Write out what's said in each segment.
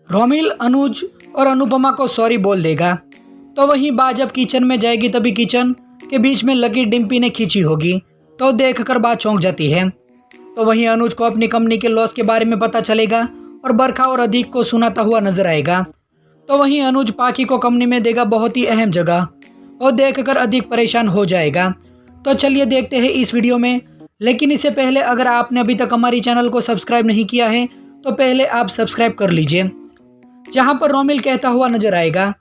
रोमिल अनुज और अनुपमा को सॉरी बोल देगा। तो वहीं बा जब किचन में जाएगी तभी किचन के बीच में लकीर डिम्पी ने खींची होगी तो देखकर बा चौंक जाती है। तो वहीं अनुज को अपनी कंपनी के लॉस के बारे में पता चलेगा और बरखा और अधिक को सुनाता हुआ नजर आएगा। तो वहीं अनुज पाखी को कंपनी में देगा बहुत ही अहम जगह और देखकर अधिक परेशान हो जाएगा। तो चलिए देखते हैं इस वीडियो में, लेकिन इससे पहले अगर आपने अभी तक हमारी चैनल को सब्सक्राइब नहीं किया है तो पहले आप सब्सक्राइब कर लीजिए। जहां पर रोमिल कहता हुआ नजर आएगा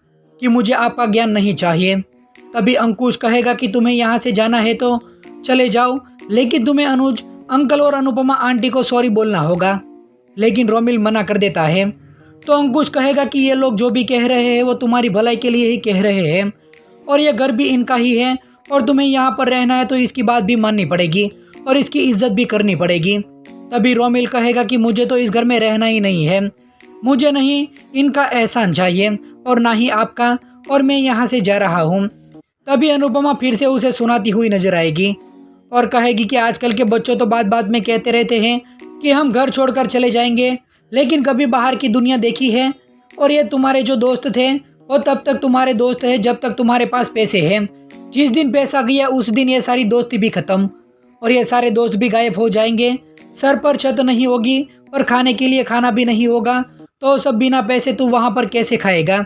कि मुझे आपका ज्ञान नहीं चाहिए। तभी अंकुश कहेगा कि तुम्हें यहाँ से जाना है तो चले जाओ, लेकिन तुम्हें अनुज अंकल और अनुपमा आंटी को सॉरी बोलना होगा। लेकिन रोमिल मना कर देता है। तो अंकुश कहेगा कि ये लोग जो भी कह रहे हैं वो तुम्हारी भलाई के लिए ही कह रहे हैं और ये घर भी इनका ही है और तुम्हें यहाँ पर रहना है तो इसकी बात भी माननी पड़ेगी और इसकी इज्जत भी करनी पड़ेगी। तभी रोमिल कहेगा कि मुझे तो इस घर में रहना ही नहीं है, मुझे नहीं इनका एहसान चाहिए और ना ही आपका, और मैं यहाँ से जा रहा हूँ। तभी अनुपमा फिर से उसे सुनाती हुई नजर आएगी और कहेगी कि आजकल के बच्चों तो बात बात में कहते रहते हैं कि हम घर छोड़कर चले जाएंगे, लेकिन कभी बाहर की दुनिया देखी है? और ये तुम्हारे जो दोस्त थे वो तब तक तुम्हारे दोस्त है जब तक तुम्हारे पास पैसे हैं। जिस दिन पैसा गया उस दिन ये सारी दोस्ती भी खत्म और ये सारे दोस्त भी गायब हो जाएंगे। सर पर छत नहीं होगी और खाने के लिए खाना भी नहीं होगा, तो सब बिना पैसे तू वहाँ पर कैसे खाएगा?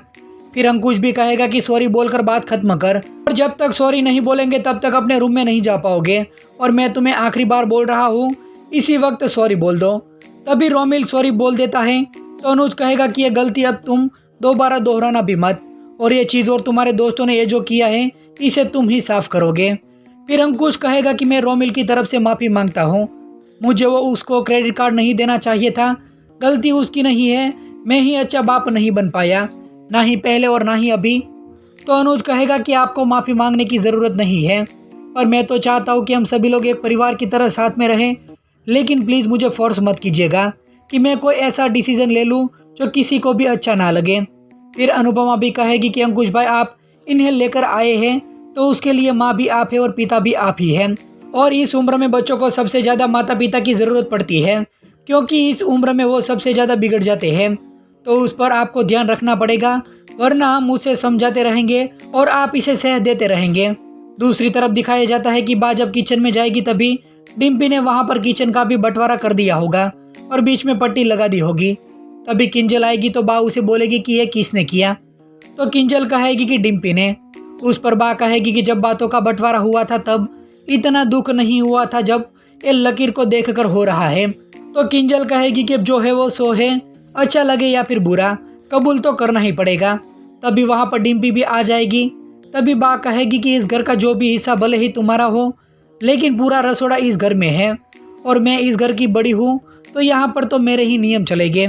फिर अंकुश भी कहेगा कि सॉरी बोलकर बात खत्म कर, और जब तक सॉरी नहीं बोलेंगे तब तक अपने रूम में नहीं जा पाओगे और मैं तुम्हें आखिरी बार बोल रहा हूँ, इसी वक्त सॉरी बोल दो। तभी रोमिल सॉरी बोल देता है। तो अनुज कहेगा कि ये गलती अब तुम दोबारा दोहराना भी मत, और ये चीज़ और तुम्हारे दोस्तों ने ये जो किया है इसे तुम ही साफ करोगे। फिर अंकुश कहेगा कि मैं रोमिल की तरफ से माफ़ी मांगता हूँ, मुझे वो उसको क्रेडिट कार्ड नहीं देना चाहिए था, गलती उसकी नहीं है, मैं ही अच्छा बाप नहीं बन पाया, ना ही पहले और ना ही अभी। तो अनुज कहेगा कि आपको माफ़ी मांगने की ज़रूरत नहीं है, पर मैं तो चाहता हूँ कि हम सभी लोग एक परिवार की तरह साथ में रहें, लेकिन प्लीज़ मुझे फोर्स मत कीजिएगा कि मैं कोई ऐसा डिसीजन ले लूँ जो किसी को भी अच्छा ना लगे। फिर अनुपमा भी कहेगी कि अंकुश भाई आप इन्हें लेकर आए हैं तो उसके लिए माँ भी आप है और पिता भी आप ही हैं, और इस उम्र में बच्चों को सबसे ज़्यादा माता पिता की ज़रूरत पड़ती है, क्योंकि इस उम्र में वो सबसे ज़्यादा बिगड़ जाते हैं। तो उस पर आपको ध्यान रखना पड़ेगा, वरना हम उसे समझाते रहेंगे और आप इसे सह देते रहेंगे। दूसरी तरफ दिखाया जाता है कि बा जब किचन में जाएगी तभी डिम्पी ने वहाँ पर किचन का भी बंटवारा कर दिया होगा और बीच में पट्टी लगा दी होगी। तभी किंजल आएगी तो बा उसे बोलेगी कि ये किसने किया? तो किंजल कहेगी कि डिम्पी ने। उस पर बा कहेगी कि जब बातों का बंटवारा हुआ था तब इतना दुख नहीं हुआ था जब ये लकीर को देखकर हो रहा है। तो किंजल कहेगी कि जो है वो सो है, अच्छा लगे या फिर बुरा, कबूल तो करना ही पड़ेगा। तभी वहाँ पर डिम्पी भी आ जाएगी। तभी बा कहेगी कि इस घर का जो भी हिस्सा भले ही तुम्हारा हो, लेकिन पूरा रसोड़ा इस घर में है और मैं इस घर की बड़ी हूँ तो यहाँ पर तो मेरे ही नियम चलेंगे।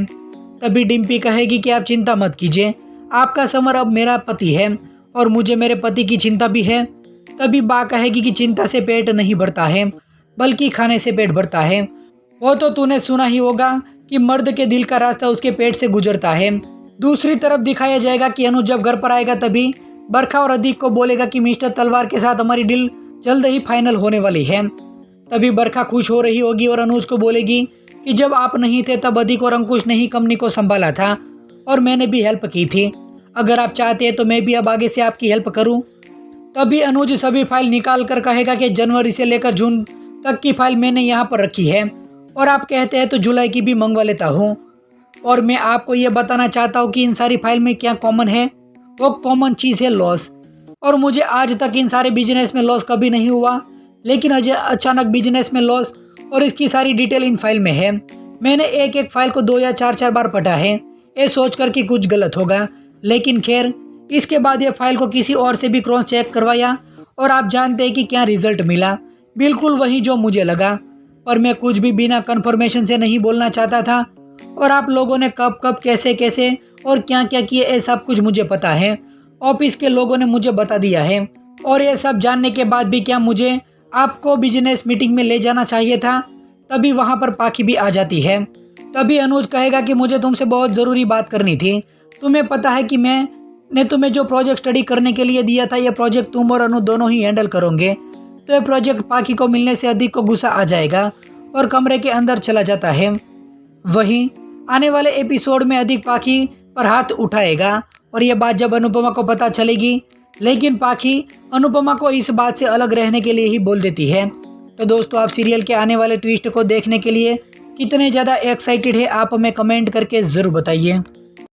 तभी डिम्पी कहेगी कि आप चिंता मत कीजिए, आपका समर अब मेरा पति है और मुझे मेरे पति की चिंता भी है। तभी बा कहेगी कि चिंता से पेट नहीं भरता है बल्कि खाने से पेट भरता है। वो तो तूने सुना ही होगा कि मर्द के दिल का रास्ता उसके पेट से गुजरता है। दूसरी तरफ दिखाया जाएगा कि अनुज जब घर पर आएगा तभी बरखा और अधिक को बोलेगा कि मिस्टर तलवार के साथ हमारी डील जल्द ही फाइनल होने वाली है। तभी बरखा खुश हो रही होगी और अनुज को बोलेगी कि जब आप नहीं थे तब अधिक और अंकुश ने ही कंपनी को संभाला था और मैंने भी हेल्प की थी, अगर आप चाहते हैं तो मैं भी अब आगे से आपकी हेल्प करूं। तभी अनुज सभी फाइल निकाल कर कहेगा कि जनवरी से लेकर जून तक की फाइल मैंने यहाँ पर रखी है और आप कहते हैं तो जुलाई की भी मंगवा लेता हूँ। और मैं आपको ये बताना चाहता हूँ कि इन सारी फाइल में क्या कॉमन है, वो कॉमन चीज़ है लॉस। और मुझे आज तक इन सारे बिजनेस में लॉस कभी नहीं हुआ, लेकिन अचानक बिजनेस में लॉस और इसकी सारी डिटेल इन फाइल में है। मैंने एक एक फाइल को 2 या 4 बार पढ़ा है, ये सोच कर कि कुछ गलत होगा, लेकिन खैर इसके बाद ये फाइल को किसी और से भी क्रॉस चेक करवाया और आप जानते हैं कि क्या रिजल्ट मिला, बिल्कुल वही जो मुझे लगा। पर मैं कुछ भी बिना कंफर्मेशन से नहीं बोलना चाहता था और आप लोगों ने कब कब कैसे कैसे और क्या क्या किए ये सब कुछ मुझे पता है, ऑफिस के लोगों ने मुझे बता दिया है। और ये सब जानने के बाद भी क्या मुझे आपको बिजनेस मीटिंग में ले जाना चाहिए था? तभी वहाँ पर पाखी भी आ जाती है। तभी अनुज कहेगा कि मुझे तुमसे बहुत ज़रूरी बात करनी थी, तुम्हें पता है कि मैंने तुम्हें जो प्रोजेक्ट स्टडी करने के लिए दिया था ये प्रोजेक्ट तुम और अनु दोनों ही हैंडल करोगे। तो ये प्रोजेक्ट पाखी को मिलने से अधिक को गुस्सा आ जाएगा और कमरे के अंदर चला जाता है। वहीं आने वाले एपिसोड में अधिक पाखी पर हाथ उठाएगा और ये बात जब अनुपमा को पता चलेगी, लेकिन पाखी अनुपमा को इस बात से अलग रहने के लिए ही बोल देती है। तो दोस्तों, आप सीरियल के आने वाले ट्विस्ट को देखने के लिए कितने ज़्यादा एक्साइटेड है, आप हमें कमेंट करके ज़रूर बताइए।